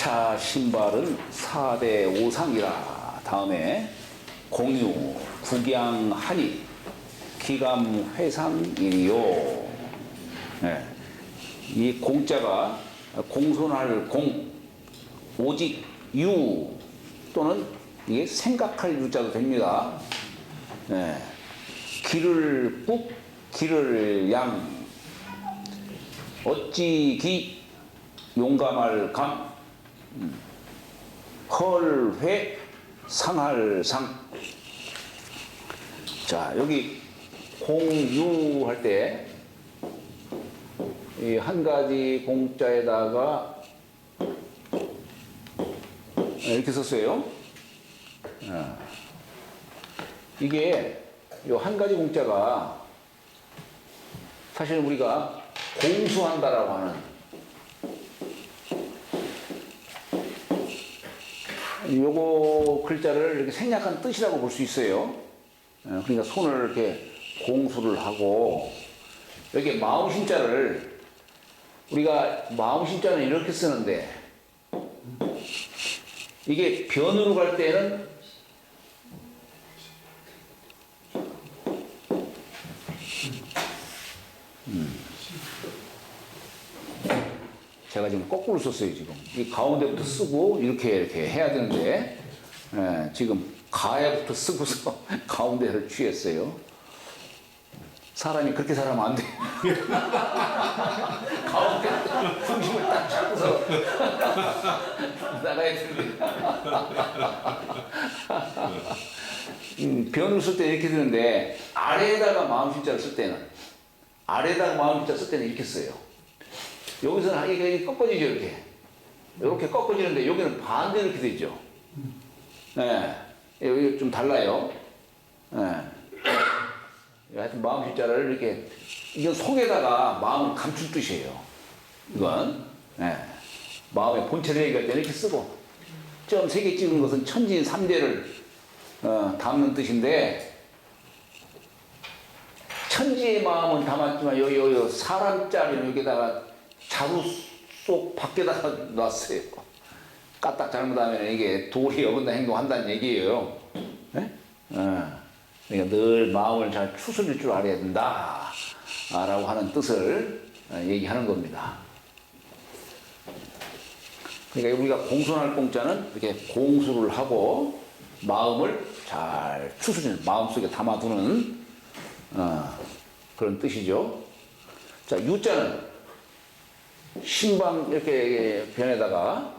차 신발은 4대 5상이라. 다음에 공유, 국양, 한이, 기감, 회상이요. 네. 이 공자가 공손할 공, 오직 유 또는 이게 생각할 유자도 됩니다. 네. 기를 국, 기를 양, 어찌 기, 용감할 감, 헐회, 상할 상. 자, 여기 공유할 때 이 한 가지 공자에다가 이렇게 썼어요. 이게 요 한 가지 공자가 사실 우리가 공수한다라고 하는 요거 글자를 이렇게 생략한 뜻이라고 볼 수 있어요. 그러니까 손을 이렇게 공수를 하고, 여기 마음신자를 우리가 마음신자는 이렇게 쓰는데, 이게 변으로 갈 때는 제가 지금 거꾸로 썼어요. 지금 이 가운데부터 쓰고 이렇게 해야 되는데, 지금 가에부터 쓰고서 가운데를 취했어요. 사람이 그렇게 살면 안 돼. 가운데 중심을 딱 잡고서 나가야 되는데. 변을 쓸 때 이렇게 되는데, 아래에다가 마음신자를 쓸 때는, 아래에다가 마음신자 쓸 때는 이렇게 써요. 여기서는 이게 꺾어지죠, 이렇게. 이렇게 꺾어지는데, 여기는 반대로 이렇게 되죠. 네. 여기 좀 달라요. 네. 하여튼 마음신자를 이렇게, 이건 속에다가 마음을 감출 뜻이에요. 이건. 네. 마음의 본체를 얘기할 때는 이렇게 쓰고, 점 3개 찍은 것은 천진 3대를 담는 뜻인데, 천지의 마음은 담았지만, 요 사람짜리는 여기다가 자루 속 밖에다가 놨어요. 까딱 잘못하면 이게 도리 어긋나 행동한다는 얘기예요. 네? 그러니까 늘 마음을 잘 추스릴 줄 알아야 된다 라고 하는 뜻을 얘기하는 겁니다. 그러니까 우리가 공손할 공자는 이렇게 공수를 하고 마음을 잘 추스리는, 마음속에 담아두는 그런 뜻이죠. 자, 유자는 신방 이렇게 변에다가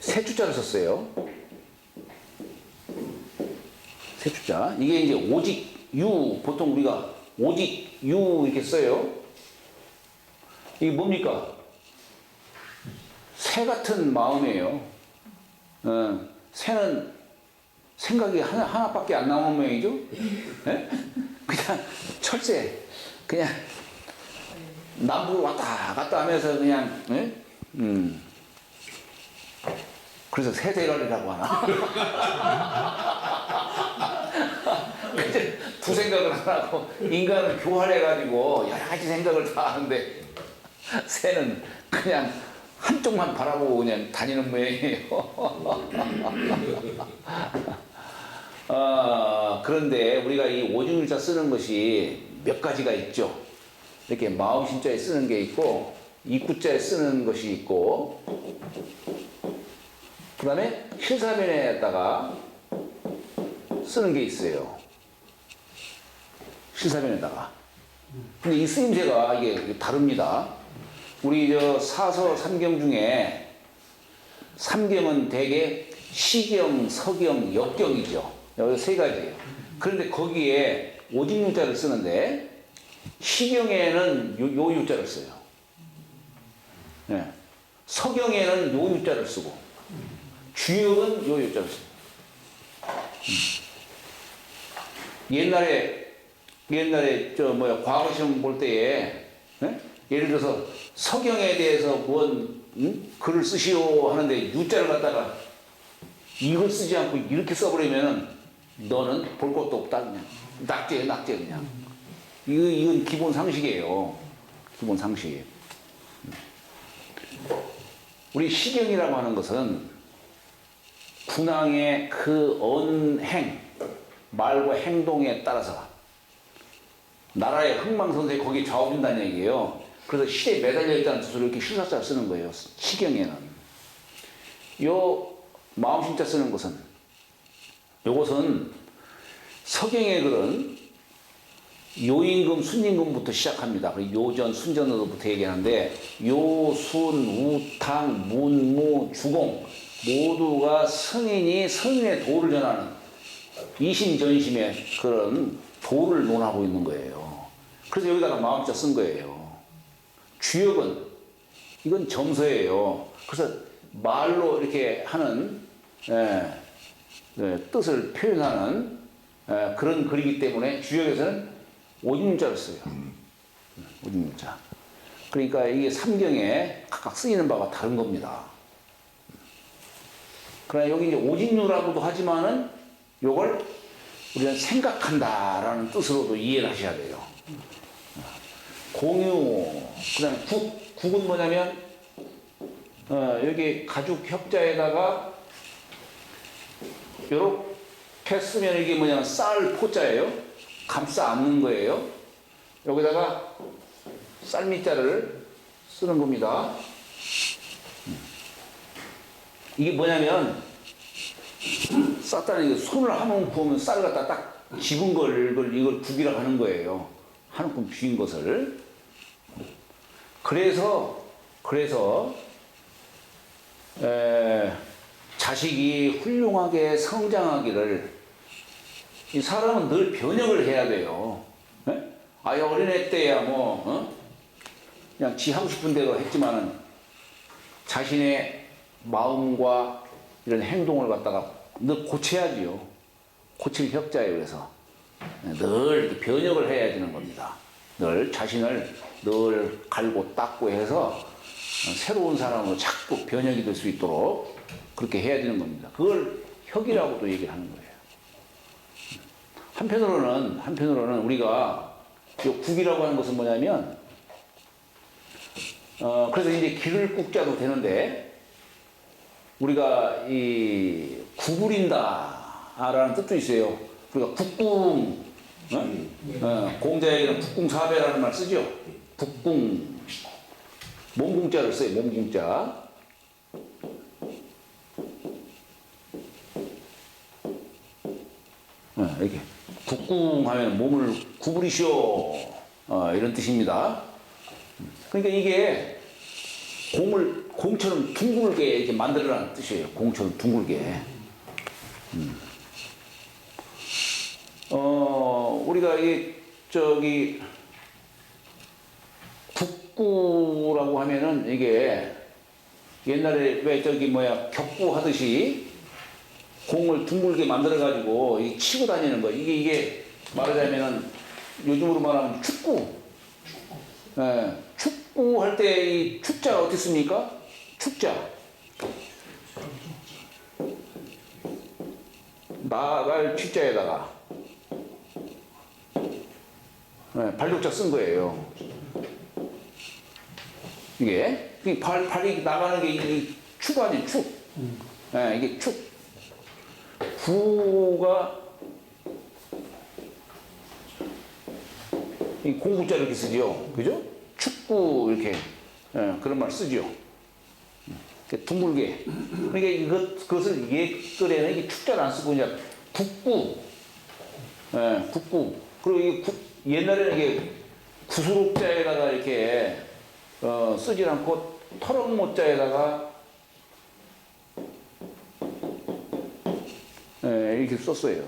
세 주자를 썼어요. 세 주자. 이게 이제 오직 유, 보통 우리가 오직 유 이렇게 써요. 이게 뭡니까? 새 같은 마음이에요. 새는 생각이 하나밖에 안 나오는 모양이죠? 네? 그냥 철새, 그냥 남북 왔다 갔다 하면서 그냥, 네? 그래서 새대가리라고 하나? 그때 두 생각을 안 하고 인간을 교환해가지고 여러 가지 생각을 다 하는데, 새는 그냥 한쪽만 바라보고 그냥 다니는 모양이에요. 그런데 우리가 이 오직유자 쓰는 것이 몇 가지가 있죠. 이렇게 마음신자에 쓰는 게 있고, 입구자에 쓰는 것이 있고, 그 다음에 실사변에다가 쓰는 게 있어요. 실사변에다가. 근데 이 쓰임새가 이게 다릅니다. 우리 사서 삼경 중에 삼경은 대개 시경, 서경, 역경이죠. 여기 세 가지예요. 그런데 거기에 오직유자를 쓰는데, 시경에는 요 유자를 써요. 네. 서경에는 요 유자를 쓰고, 주역은 요 유자를 써요. 옛날에 과거 시험 볼 때에, 네? 예를 들어서 서경에 대해서 뭔 글을 쓰시오 하는데 유자를 갖다가 이걸 쓰지 않고 이렇게 써버리면 너는 볼 것도 없다, 그냥 낙제야, 낙제. 그냥 이건 기본 상식이에요. 기본 상식. 우리 시경이라고 하는 것은 군왕의 그 언행, 말과 행동에 따라서 나라의 흥망성쇠 거기에 좌우된다는 얘기예요. 그래서 시대에 매달려 있다는 뜻으로 이렇게 휴사자를 쓰는 거예요. 시경에는. 요 마음심자 쓰는 것은, 요것은 서경의 글은 요임금, 순임금부터 시작합니다. 그리고 요전, 순전으로부터 얘기하는데 요, 순, 우탕, 문무, 주공 모두가 성인의 도를 전하는 이심전심의 그런 도를 논하고 있는 거예요. 그래서 여기다가 마음자 쓴 거예요. 주역은 이건 정서예요. 그래서 말로 이렇게 하는 뜻을 표현하는 그런 글이기 때문에 주역에서는 오진문자를 써요. 오진문자. 그러니까 이게 삼경에 각각 쓰이는 바가 다른 겁니다. 그러나 여기 이제 오진유라고도 하지만은 요걸 우리는 생각한다라는 뜻으로도 이해를 하셔야 돼요. 공유, 그 다음에 국은 뭐냐면, 여기 가죽 협자에다가 요렇게 쓰면 이게 뭐냐면 쌀 포자예요. 감싸 안는 거예요. 여기다가 쌀밑자를 쓰는 겁니다. 이게 뭐냐면 쌌다는 게 손을 한 번 부으면 쌀을 갖다 딱 집은 이걸 국이라고 하는 거예요. 한 움큼 쥐인 것을. 그래서 자식이 훌륭하게 성장하기를 이 사람은 늘 변형을 해야 돼요. 아예 어린애 때야 그냥 지 하고 싶은 대로 했지만은 자신의 마음과 이런 행동을 갖다가 늘 고쳐야지요. 고칠 혁자예요. 그래서 늘 이렇게 변형을 해야 되는 겁니다. 늘 자신을 늘 갈고 닦고 해서 새로운 사람으로 자꾸 변형이 될 수 있도록 그렇게 해야 되는 겁니다. 그걸 혁이라고도 얘기를 하는 거예요. 한편으로는 우리가 이 국이라고 하는 것은 뭐냐면 그래서 이제 기를 국자도 되는데 우리가 이 구부린다라는 뜻도 있어요. 우리가 국궁, 공자에게는 국궁사배라는 말 쓰죠. 국궁, 몸궁자를 써요. 몸궁자. 이렇게 국궁하면 몸을 구부리시오, 이런 뜻입니다. 그러니까 이게 공처럼 둥글게 이렇게 만들어라는 뜻이에요. 공처럼 둥글게. 우리가 국구라고 하면은 이게 옛날에 왜 격구 하듯이 공을 둥글게 만들어가지고 치고 다니는 거. 이게 말하자면은 요즘으로 말하면 축구. 축구 할 때 이 축자가 어떻게 씁니까? 축자. 나갈 취자에다가 발족자 쓴 거예요. 이게 발이 나가는 게 이 축 아니에요. 축. 이게 축. 구가 이 공구자 이렇게 쓰죠. 그죠? 축구 이렇게 그런 말 쓰죠. 둥글게. 그러니까 그것을 옛글에는 이게 축자를 안 쓰고 그냥 국구. 국구. 그리고 옛날에는 이게 구수록자에다가 이렇게 쓰지 않고 터럭모자에다가 이렇게 썼어요.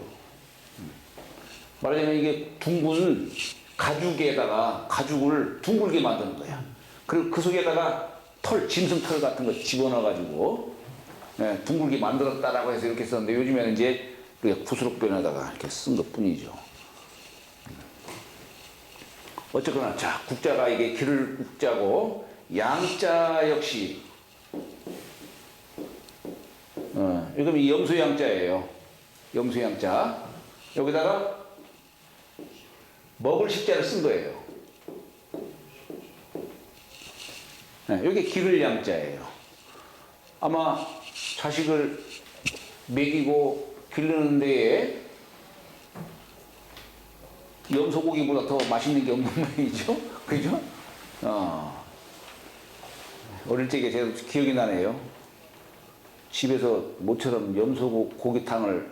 말하자면 이게 둥근 가죽에다가 가죽을 둥글게 만드는 거야. 그리고 그 속에다가 짐승털 같은 거 집어넣어가지고 둥글게 만들었다라고 해서 이렇게 썼는데 요즘에는 이제 구수록변에다가 이렇게 쓴 것 뿐이죠. 어쨌거나 자 국자가 이게 기를 국자고 양자 역시 이건 이 염소양자예요. 염소양자. 여기다가 먹을 식자를 쓴 거예요. 이게 기를 양자예요. 아마 자식을 먹이고 기르는 데에 염소고기보다 더 맛있는 게 없는 모양이죠. 그죠? 어릴 적에 제가 기억이 나네요. 집에서 모처럼 염소고기탕을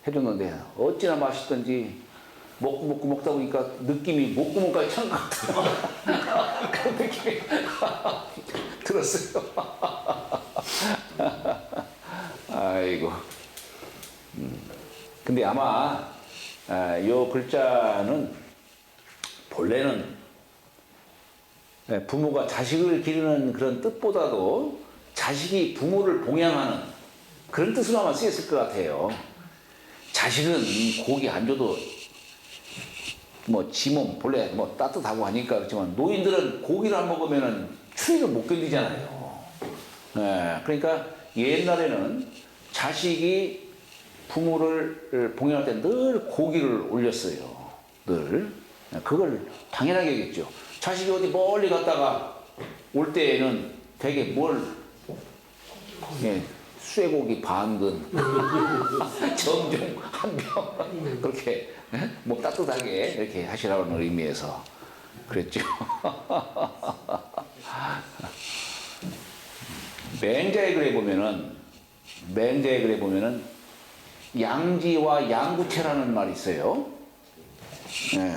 해줬는데 어찌나 맛있던지 먹고 먹다 보니까 느낌이 목구멍까지 찬 것 같아요. 그런 느낌이 들었어요. 아이고. 근데 아마 요 글자는 본래는 부모가 자식을 기르는 그런 뜻보다도 자식이 부모를 봉양하는 그런 뜻으로 아마 쓰였을 것 같아요. 자식은 고기 안 줘도 뭐 지 몸 본래 뭐 따뜻하고 하니까 그렇지만 노인들은 고기를 안 먹으면은 추위를 못 견디잖아요. 그러니까 옛날에는 자식이 부모를 봉양할 때 늘 고기를 올렸어요. 늘. 그걸 당연하게 여겼죠. 자식이 어디 멀리 갔다가 올 때에는 되게 뭘, 쇠고기 반근, 정종 한 병, 그렇게, 뭐 따뜻하게 이렇게 하시라는 의미에서 그랬죠. 맹자의 글에 보면은, 양지와 양구체라는 말이 있어요. 네.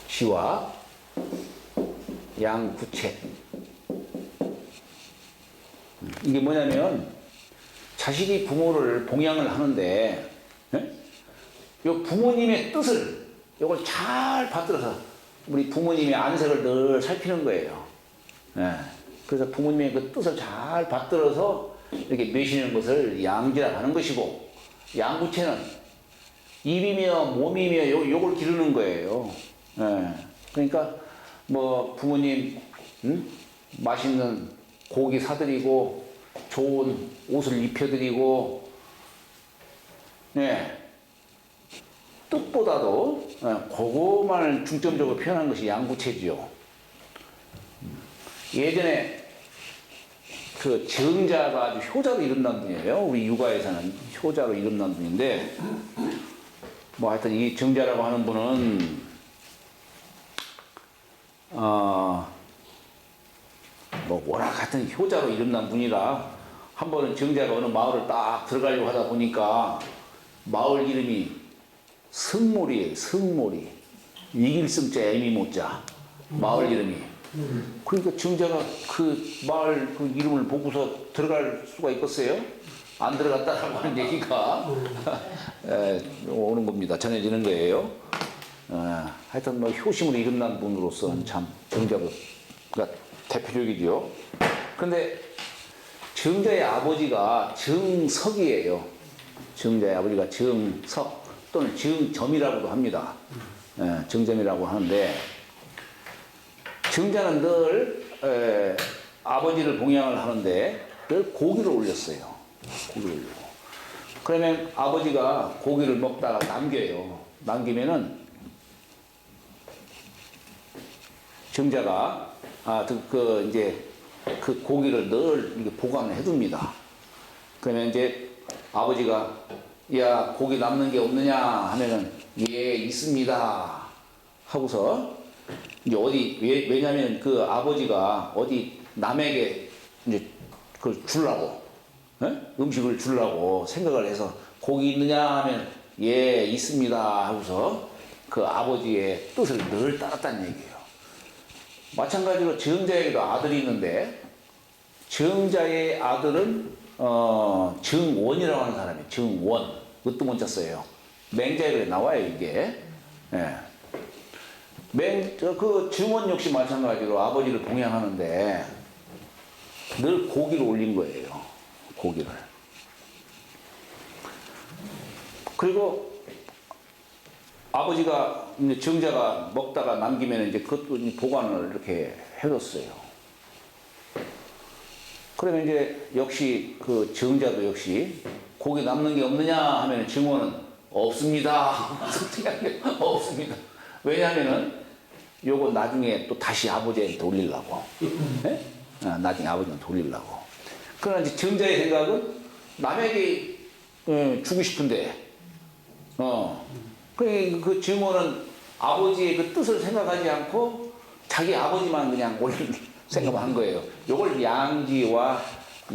양지와 양구체. 이게 뭐냐면 자식이 부모를 봉양을 하는데 요 부모님의 뜻을 요걸 잘 받들어서 우리 부모님의 안색을 늘 살피는 거예요. 그래서 부모님의 그 뜻을 잘 받들어서 이렇게 매시는 것을 양지라고 하는 것이고, 양구체는 입이며 몸이며 요걸 기르는 거예요. 그러니까 뭐 부모님 맛있는 고기 사드리고 좋은 옷을 입혀드리고 뜻보다도 그거만을 중점적으로 표현한 것이 양구체지요. 예전에 그 정자가 아주 효자로 이름난 분이에요. 우리 육아에서는 효자로 이름난 분인데, 뭐 하여튼 이 정자라고 하는 분은 뭐 워낙 하여튼 효자로 이름난 분이라 한 번은 정자가 어느 마을을 딱 들어가려고 하다 보니까 마을 이름이 성몰이에요. 성몰이. 이길성자 애미모자 마을 이름이. 그러니까 정자가 그 마을 그 이름을 보고서 들어갈 수가 있겠어요? 안 들어갔다라고 하는 얘기가 오는 겁니다. 전해지는 거예요. 하여튼 뭐 효심으로 이름난 분으로서는 참 정자가 대표적이죠. 그런데 정자의 아버지가 정석이에요. 정자의 아버지가 정석 또는 정점이라고도 합니다. 정점이라고 하는데, 정자는 늘 아버지를 봉양을 하는데 늘 고기를 올렸어요. 고기를 올리고. 그러면 아버지가 고기를 먹다가 남겨요. 남기면은 정자가 이제 그 고기를 늘 이렇게 보관을 해둡니다. 그러면 이제 아버지가 야 고기 남는 게 없느냐 하면은 예 있습니다 하고서 이제 왜냐면 그 아버지가 어디 남에게 이제 그걸 주려고 음식을 주려고 생각을 해서 고기 있느냐 하면 예 있습니다 하고서 그 아버지의 뜻을 늘 따랐다는 얘기예요. 마찬가지로 정자에게도 아들이 있는데, 정자의 아들은 정원이라고 하는 사람이에요. 정원. 으뜸원자 써요. 맹자에 그래 나와요 이게. 그 정원 역시 마찬가지로 아버지를 봉양하는데 늘 고기를 올린 거예요. 고기를. 그리고 아버지가 정자가 먹다가 남기면 이제 그것도 보관을 이렇게 해뒀어요. 그러면 이제 역시 그 정자도 역시 거기 남는 게 없느냐 하면 증오는 없습니다. 솔직한 게 없습니다. 왜냐하면은 요거 나중에 또 다시 아버지한테 돌리려고. 예? 나중에 아버지한테 돌리려고. 그러나 이제 정자의 생각은 남에게 주고 싶은데, 그 증오는 아버지의 그 뜻을 생각하지 않고 자기 아버지만 그냥 올릴 생각을 한 거예요. 요걸 양지와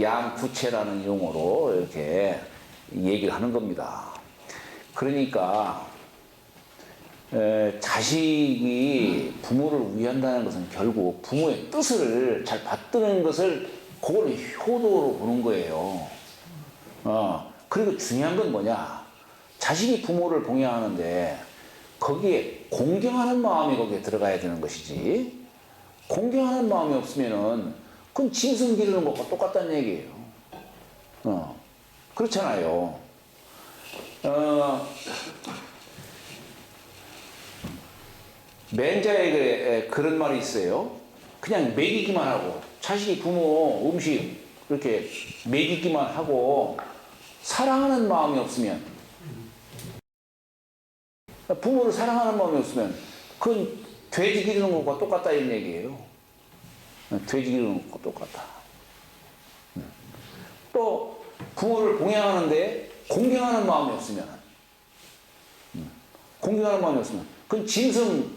양부채라는 용어로 이렇게 얘기를 하는 겁니다. 그러니까 자식이 부모를 위한다는 것은 결국 부모의 뜻을 잘 받드는 것을 그걸 효도로 보는 거예요. 그리고 중요한 건 뭐냐? 자식이 부모를 봉양하는데 거기에 공경하는 마음이 거기에 들어가야 되는 것이지. 공경하는 마음이 없으면은 그건 짐승 기르는 것과 똑같다는 얘기예요. 그렇잖아요. 맹자에게 그런 말이 있어요. 그냥 먹이기만 하고 자식이 부모 음식 이렇게 먹이기만 하고 사랑하는 마음이 없으면, 부모를 사랑하는 마음이 없으면 그건 돼지 기르는 것과 똑같다 이런 얘기예요. 돼지 기르는 것과 똑같다. 또 부모를 봉양하는데 공경하는 마음이 없으면, 공경하는 마음이 없으면 그건 짐승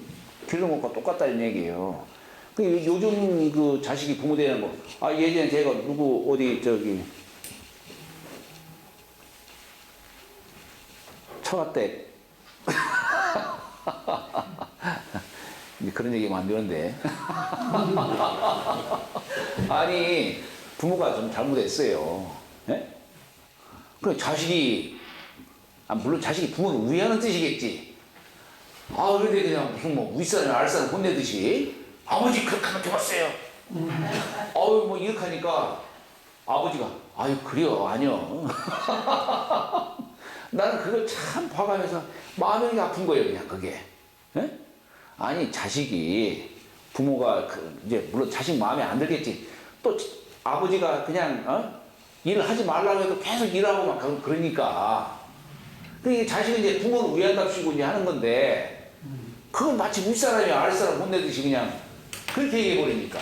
기르는 것과 똑같다 이런 얘기예요. 요즘 그 자식이 부모 되는 거, 예전에 제가 누구 어디 저기 처갓댁 그런 얘기하면 안 되는데 아니 부모가 좀 잘못했어요. 예? 그 자식이 물론 자식이 부모를 위하는 뜻이겠지. 그런데 그냥 무슨 뭐 윗사람 알사람 혼내듯이 아버지 그렇게 하면 좋았어요. 뭐 이렇게 하니까 아버지가 그래요 아니요. 나는 그걸 참 봐가면서 마음이 아픈 거예요 그냥 그게. 예? 아니 자식이 부모가 이제 물론 자식 마음에 안 들겠지. 또 아버지가 그냥 일을 하지 말라고 해도 계속 일하고 막 그러니까. 그러니까 자식은 이제 부모를 위한답시고 이제 하는 건데 그건 마치 윗사람이 아랫사람 혼내듯이 그냥 그렇게 얘기해버리니까.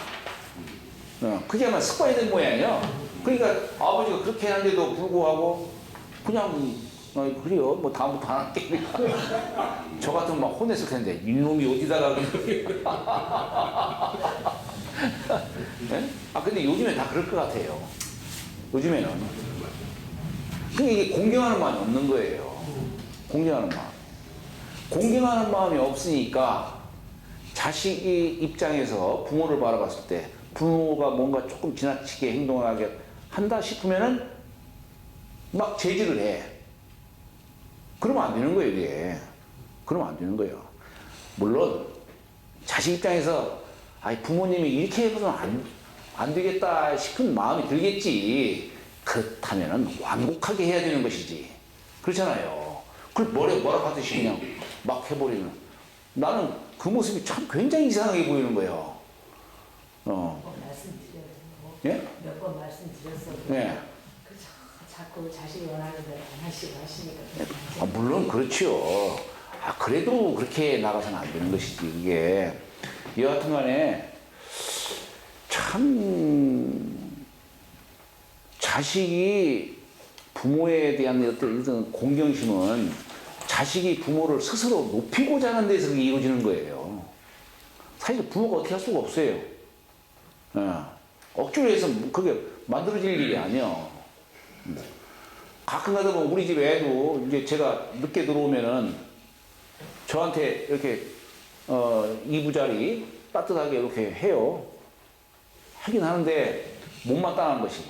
그게 아마 습관이 된 모양이에요. 그러니까 아버지가 그렇게 하는데도 불구하고 그냥 그래요. 뭐 다음부터 안 할게. 저 같으면 막 혼냈을 텐데 이놈이 어디다가 네? 근데 요즘엔 다 그럴 것 같아요. 요즘에는. 그러니까 이게 공경하는 마음이 없는 거예요. 공경하는 마음. 공경하는 마음이 없으니까 자식이 입장에서 부모를 바라봤을 때 부모가 뭔가 조금 지나치게 행동을 하게 한다 싶으면은 막 제지를 해. 그러면 안 되는 거예요, 이게. 그러면 안 되는 거예요. 물론 자식 입장에서 부모님이 이렇게 해서는 안 되겠다 싶은 마음이 들겠지. 그렇다면은 완곡하게 해야 되는 것이지. 그렇잖아요. 그걸 뭐라 하듯이 그냥 막 해버리는. 나는 그 모습이 참 굉장히 이상하게 보이는 거예요. 말씀드려요. 예? 몇 번 말씀드렸어도. 예. 자꾸 자식이 원하는 대로 안 하시고 하시니까. 물론 그렇죠. 그래도 그렇게 나가서는 안 되는 것이지. 이게 여하튼 간에 참 자식이 부모에 대한 어떤 공경심은 자식이 부모를 스스로 높이고자 하는 데서 이루어지는 거예요. 사실 부모가 어떻게 할 수가 없어요. 억지로 해서 그게 만들어질 일이 아니야. 가끔 가다 보면 우리 집 애도 이제 제가 늦게 들어오면은 저한테 이렇게 이부자리 따뜻하게 이렇게 해요. 하긴 하는데 못마땅한 것이.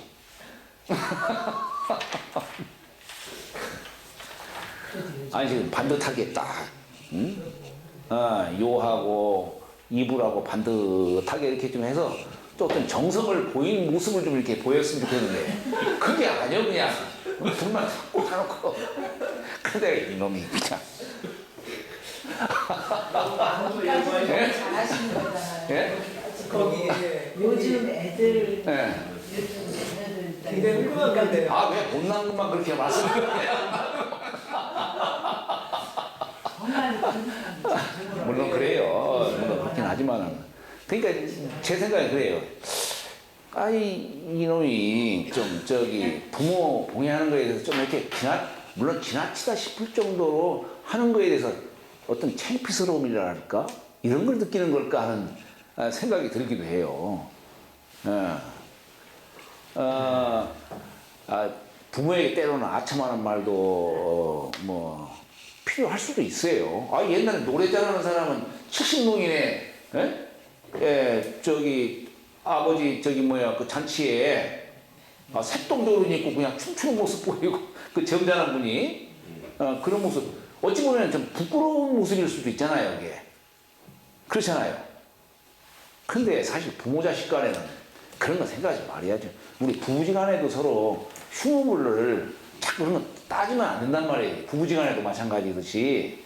아니 지금 반듯하게 딱 요하고 이불하고 반듯하게 이렇게 좀 해서 또 어떤 정성을 보이는 모습을 좀 이렇게 보였으면 좋겠는데 그게 아니요 그냥 불만 자꾸 사놓고 근데 이놈이 그냥 잘하시는 거잖아요. 예? 요즘 애들 예. 요즘 애들 굉장히 훌륭한 건데요. 아, 왜 못난 것만 그렇게 말씀하세요? 엄마는 그런 사람이죠. 물론 그래요. 물론 그렇긴 하지만. 그러니까 제 생각엔 그래요. 아이, 이놈이 좀 부모 봉해하는 거에 대해서 좀 이렇게 물론 지나치다 싶을 정도로 하는 거에 대해서 어떤 창피스러움이랄까? 이런 걸 느끼는 걸까 하는 생각이 들기도 해요. 부모에게 때로는 아첨하는 말도 필요할 수도 있어요. 옛날에 노래 잘하는 사람은 70농이네. 아버지 그 잔치에 색동저울 입고 그냥 춤추는 모습 보이고 그 점잖은 분이 그런 모습 어찌 보면 좀 부끄러운 모습일 수도 있잖아요. 이게 그렇잖아요. 근데 사실 부모 자식 간에는 그런 거 생각하지 말아야죠. 우리 부부지간에도 서로 흉물을 자꾸 그런 거 따지면 안 된단 말이에요. 부부지간에도 마찬가지듯이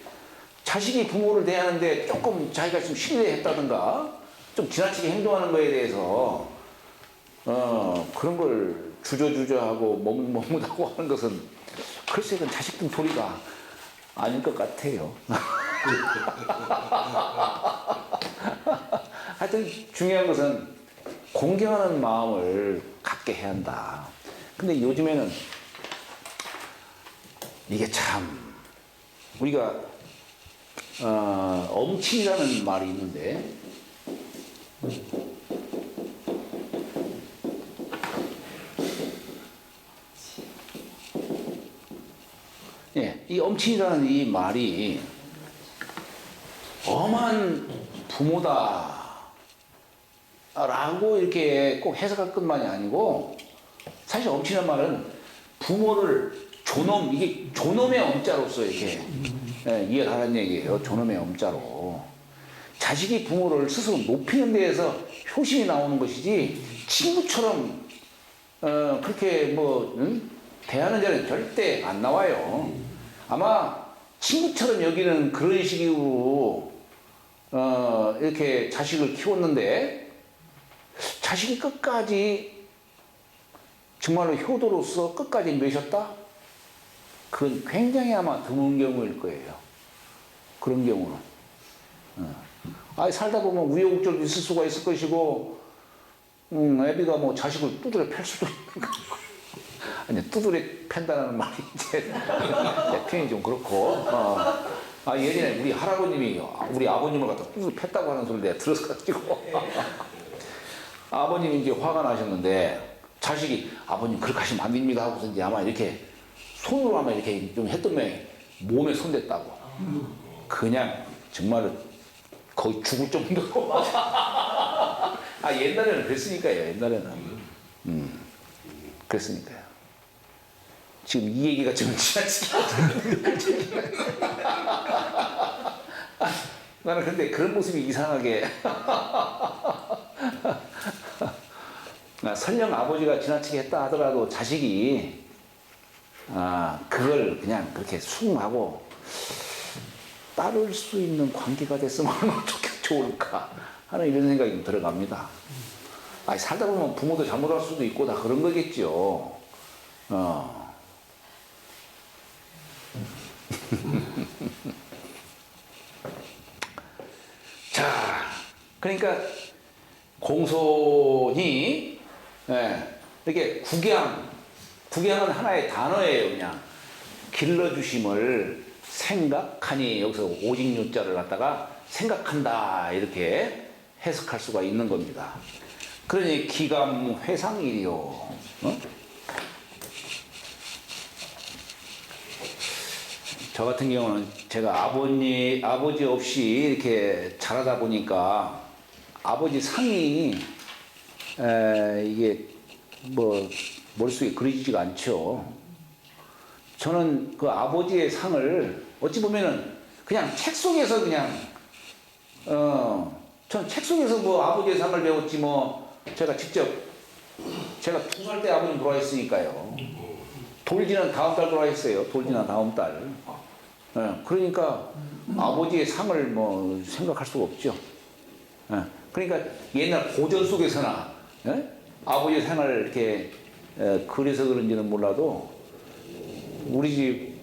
자식이 부모를 대하는데 조금 자기가 좀 실례했다든가 좀 지나치게 행동하는 거에 대해서 그런 걸 주저주저하고 머뭇머뭇하고 하는 것은 글쎄 그건 자식들 도리가 아닐 것 같아요. 하여튼 중요한 것은 공경하는 마음을 갖게 해야 한다. 근데 요즘에는 이게 참 우리가 엄친이라는 말이 있는데 이 엄친이라는 이 말이 엄한 부모다 라고 이렇게 꼭 해석할 것만이 아니고 사실 엄친이라는 말은 부모를 이게 존엄의 엄자로서 이렇게 이해를 하는 얘기예요. 존엄의 엄자로. 자식이 부모를 스스로 높이는 데에서 효심이 나오는 것이지 친구처럼 그렇게 대하는 자는 절대 안 나와요. 아마 친구처럼 여기는 그런 식으로 이렇게 자식을 키웠는데 자식이 끝까지 정말로 효도로서 끝까지 매셨다? 그건 굉장히 아마 드문 경우일 거예요. 그런 경우는. 살다 보면 우여곡절도 있을 수가 있을 것이고, 애비가 자식을 두드려 팰 수도 있는 거고. 아니, 두드려 팬다는 말이 이제, 표현이 좀 그렇고, 예전에 우리 할아버님이 우리 아버님을 갖다 두드려 팼다고 하는 소리를 내가 들었어가지고, 아버님이 이제 화가 나셨는데, 자식이 아버님 그렇게 하시면 안 됩니다 하고서 이제 아마 이렇게 손으로 아마 이렇게 좀 했던 모양이 몸에 손댔다고. 그냥 정말로 거의 죽을 정도로. 옛날에는 그랬으니까요. 옛날에는. 그랬으니까요. 지금 이 얘기가 좀 지나치게. 나는 근데 그런 모습이 이상하게. 설령 아버지가 지나치게 했다 하더라도 자식이 그걸 그냥 그렇게 수긍하고 따를 수 있는 관계가 됐으면 얼마나 좋을까 하는 이런 생각이 좀 들어갑니다. 살다 보면 부모도 잘못할 수도 있고 다 그런 거겠죠. 자, 그러니까 공손히 이렇게 국양은 하나의 단어예요. 그냥 길러주심을 생각하니 여기서 오직유자를 갖다가 생각한다 이렇게 해석할 수가 있는 겁니다. 그러니 기감회상이요. 저 같은 경우는 제가 아버지 없이 이렇게 자라다 보니까 아버지 상이 이게 머릿속에 그려지지가 않죠. 저는 그 아버지의 상을 어찌 보면은 그냥 책 속에서 저는 책 속에서 아버지의 상을 배웠지 제가 직접 제가 2살 때 아버님 돌아가셨으니까요. 돌 지난 다음 달 돌아가셨어요. 돌 지난 다음 달. 그러니까 아버지의 상을 생각할 수가 없죠. 그러니까 옛날 고전 속에서나 아버지의 상을 이렇게 그래서 그런지는 몰라도 우리 집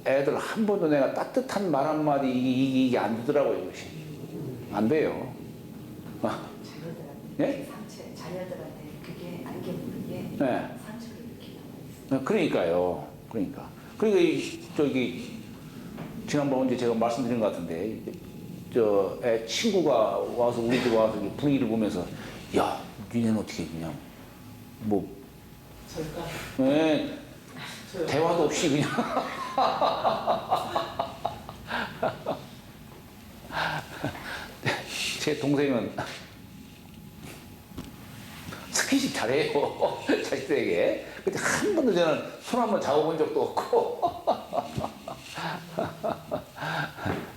애들 한 번도 내가 따뜻한 말 한마디 이게 안 되더라고요. 이것이 안 돼요. 자녀들한테 예? 상처, 자녀들한테 그게 알게 모르게 네. 상처를 느끼는 그러니까요. 그러니까 저기 지난번 언제 제가 말씀드린 것 같은데 저 애 친구가 와서 우리 집 와서 분위기를 보면서 야 니네는 어떻게 그냥 뭐 절까? 예, 대화도 없이 그냥 제 동생은 스킨십 잘해요. 자식들에게. 근데 한 번도 저는 손 한 번 잡아본 적도 없고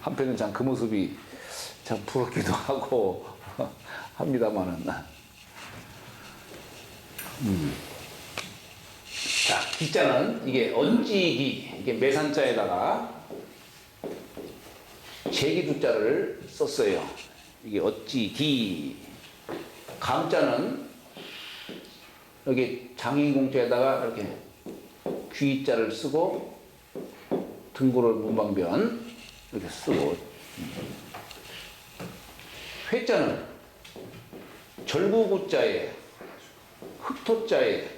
한편은 참 그 모습이 참 부럽기도 하고 합니다만은 자, 기자는 이게 언지기, 이게 매산자에다가 제기두자를 썼어요. 이게 어찌기. 감자는 여기 장인공자에다가 이렇게 귀자를 쓰고 등고를 문방변 이렇게 쓰고. 회자는 절구구자에 흑토자에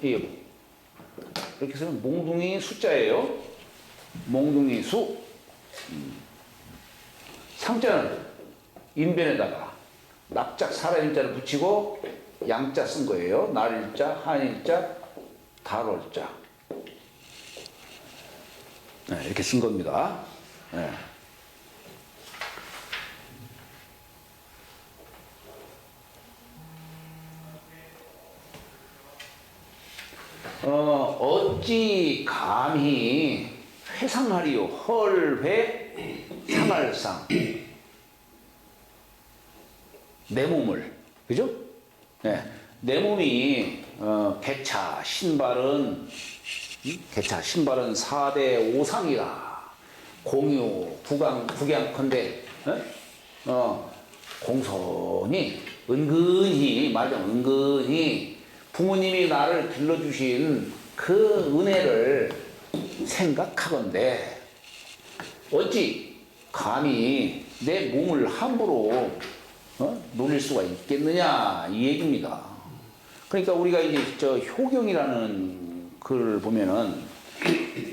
이렇게 쓰면 몽둥이 숫자예요. 몽둥이 수. 상자는 인변에다가 납작 살아있자를 붙이고 양자 쓴 거예요. 날일자, 한일자, 달월자. 네, 이렇게 쓴 겁니다. 네. 어찌 감히 회상하리요. 헐회 상할상. 내 몸을, 그죠? 네. 내 몸이 개차 신발은 4대 5상이라 공유 북양컨대 공손히 은근히 말하자면 은근히 부모님이 나를 길러주신 그 은혜를 생각하건대 어찌 감히 내 몸을 함부로 놀릴 수가 있겠느냐 이 얘기입니다. 그러니까 우리가 이제 저 효경이라는 글을 보면은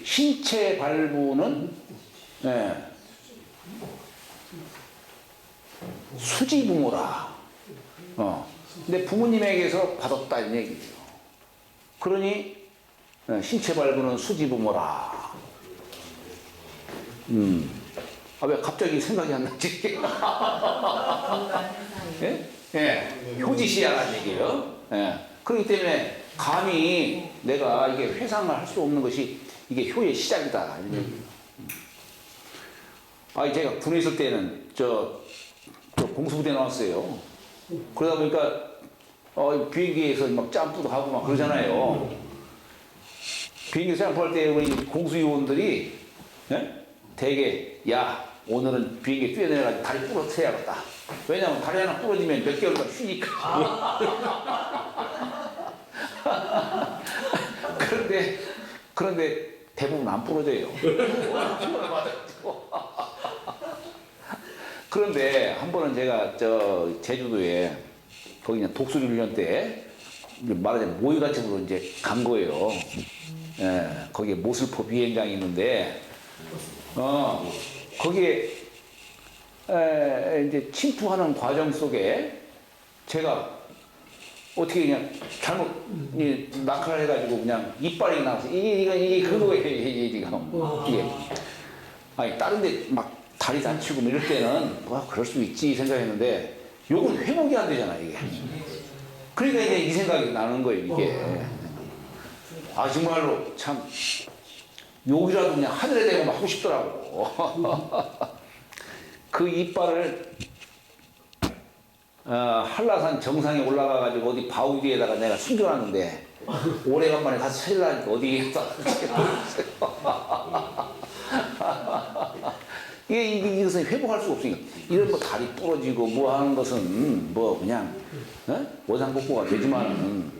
신체 발부는 수지부모라. 근데 부모님에게서 받았다 이 얘기죠. 그러니 신체 발부는 수지부모라. 왜 갑자기 생각이 안 나지? 예? 예. 효지시야라는 얘기예요. 예. 그렇기 때문에 감히 내가 이게 회상을 할 수 없는 것이 이게 효의 시작이다. 이런 얘기예요. 제가 군에 있을 때는 저 공수부대 나왔어요. 그러다 보니까 비행기에서 막 점프도 하고 막 그러잖아요. 비행기에서 점프할 때 우리 공수요원들이 대개 야 오늘은 비행기 뛰어내려가지고 다리 부러뜨려야겠다. 왜냐면 다리 하나 부러지면 몇 개월간 쉬니까. 그런데 대부분 안 부러져요. 그런데 한 번은 제가 저 제주도에 거기 그냥 독수리 훈련 때 말하자면 모의가첩으로 이제 간 거예요. 예, 거기에 모슬포 비행장이 있는데 거기에 이제 침투하는 과정 속에 제가 어떻게 그냥 잘못 낙하를 해가지고 그냥 이빨이 나와서 이게 그거예요. 이게 아니 다른데 막 다리 다치고 뭐 이럴 때는 그럴 수 있지 생각했는데 요건 회복이 안 되잖아 이게. 그러니까 이제 이 생각이 나는 거예요 이게. 정말로 참 욕이라도 그냥 하늘에 대고 하고 싶더라고. 그 이빨을 한라산 정상에 올라가가지고 어디 바위 위에다가 내가 숨겨놨는데 오래간만에 가서 찾으려니까 어디에다 이것은 회복할 수가 없으니까 이런 뭐 다리 부러지고 뭐 하는 것은 뭐 그냥 원상복구가 되지만은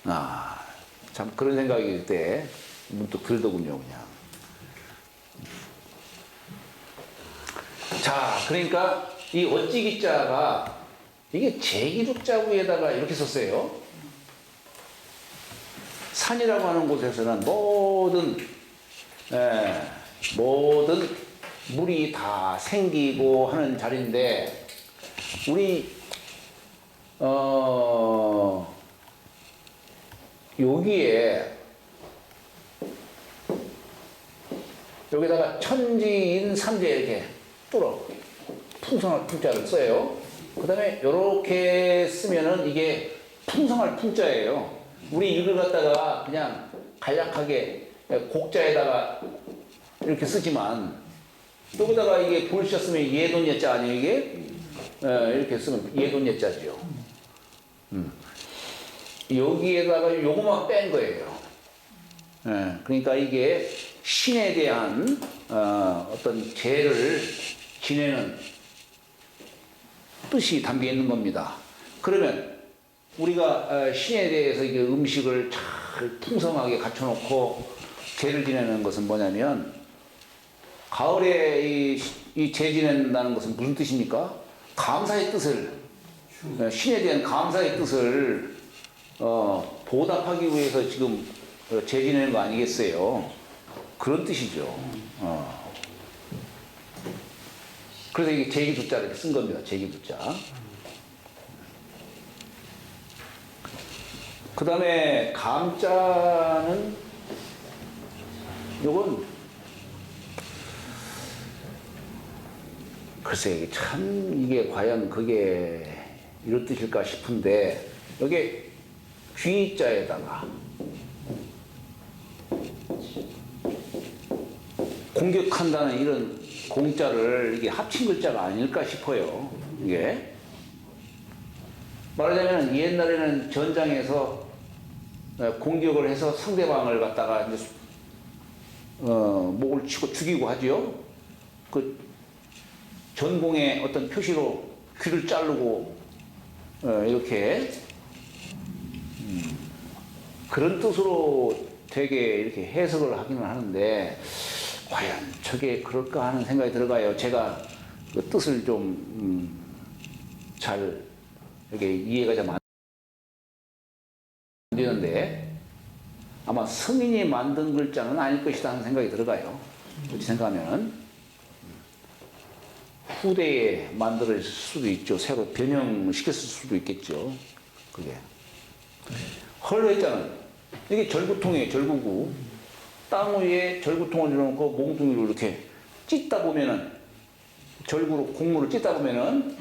아, 참 그런 생각이 때 문득 들더군요, 그냥. 자, 그러니까 이 어찌기자가 이게 제기두자구에다가 이렇게 썼어요. 산이라고 하는 곳에서는 모든 물이 다 생기고 하는 자리인데, 우리 여기다가 천지인 삼재 이렇게 뚫어 풍성할 풍자를 써요. 그 다음에 이렇게 쓰면은 이게 풍성할 풍자예요. 우리 이걸 갖다가 그냥 간략하게 곡자에다가 이렇게 쓰지만, 여기다가 이게 볼시자 쓰면 예돈예자 아니에요, 이게? 이렇게 쓰면 예돈예자죠. 여기에다가 요거만 뺀 거예요. 그러니까 이게 신에 대한 어떤 죄를 지내는 뜻이 담겨 있는 겁니다. 그러면 우리가 신에 대해서 이게 음식을 잘 풍성하게 갖춰놓고 죄를 지내는 것은 뭐냐면, 가을에 이 죄 지낸다는 것은 무슨 뜻입니까? 감사의 뜻을, 신에 대한 감사의 뜻을 보답하기 위해서 지금 죄 지내는 거 아니겠어요? 그런 뜻이죠. 그래서 이게 제기두자를 이렇게 쓴 겁니다. 제기두자. 그 다음에 감자는 요건 글쎄 참 이게 과연 그게 이런 뜻일까 싶은데, 여기 귀자에다가 공격한다는 이런 공자를 이게 합친 글자가 아닐까 싶어요. 이게 말하자면 옛날에는 전장에서 공격을 해서 상대방을 갖다가 이제 목을 치고 죽이고 하지요. 그 전공의 어떤 표시로 귀를 자르고 이렇게 그런 뜻으로 되게 이렇게 해석을 하기는 하는데, 과연 저게 그럴까 하는 생각이 들어가요. 제가 그 뜻을 좀 잘 이렇게 이해가 좀 안 되는데, 아마 성인이 만든 글자는 아닐 것이다 하는 생각이 들어가요. 그렇게 생각하면 후대에 만들어질 수도 있죠. 새로 변형시켰을 수도 있겠죠. 그게 헐레자는 이게 절구통이에요. 절구구. 땅 위에 절구통을 이뤄놓고 몽둥이로 이렇게 찢다 보면은, 절구로 곡물을 찢다 보면은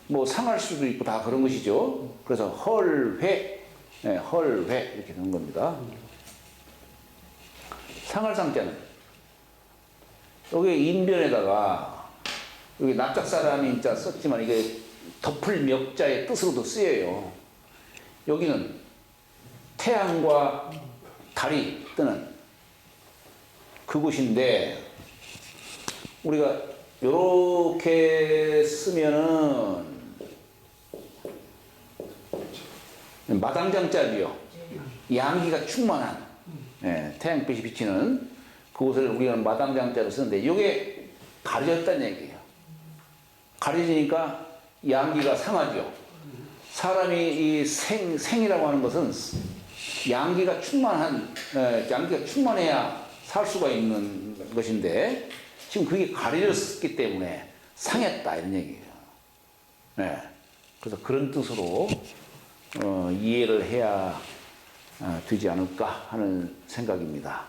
뭐 상할 수도 있고 다 그런 것이죠. 그래서 헐회, 헐회 이렇게 되는 겁니다. 상할상자는 여기 인변에다가 여기 납작사람이 진짜 썼지만 이게 덮을 멱자의 뜻으로도 쓰여요. 여기는 태양과 달이 뜨는 그곳인데, 우리가 이렇게 쓰면은 마당장자리요. 양기가 충만한 태양빛이 비치는 그곳을 우리가 마당장자로 쓰는데, 이게 가려졌다는 얘기예요. 가려지니까 양기가 상하죠. 사람이 이 생이라고 하는 것은 양기가 충만해야 살 수가 있는 것인데, 지금 그게 가려졌기 때문에 상했다 이런 얘기예요. 그래서 그런 뜻으로 이해를 해야 되지 않을까 하는 생각입니다.